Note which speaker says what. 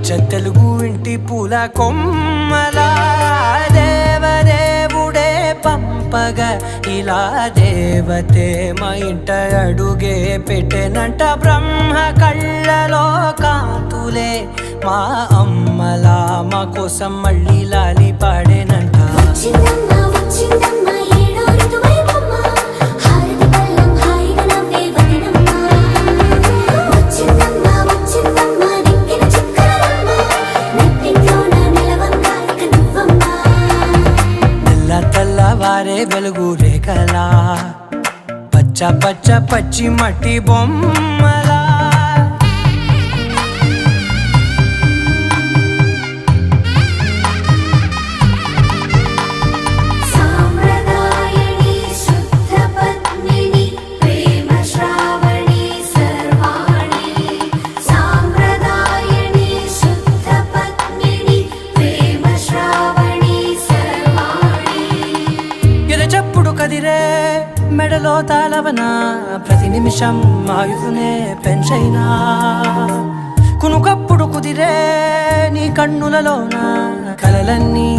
Speaker 1: అచ్చ తెలుగు ఇంటి పూల కొమ్మలా దేవదేవుడే పంపగా ఇలా దేవతే మా ఇంట అడుగే పెట్టెనంట బ్రహ్మ కళ్ళలో కాంతులే మా అమ్మలా మా కోసం మళ్ళీ లాలి పాడేనంట వారే వెలుగు రేఖలా పచ్చ పచ్చ పచ్చి మట్టి బొమ్మలా చెప్పుడు కదిరే మెడలో తాళవన ప్రతి నిమిషం ఆయుధునే పెంచైనా కునుకప్పుడు కుదిరే నీ కన్నులలోన కలలన్నీ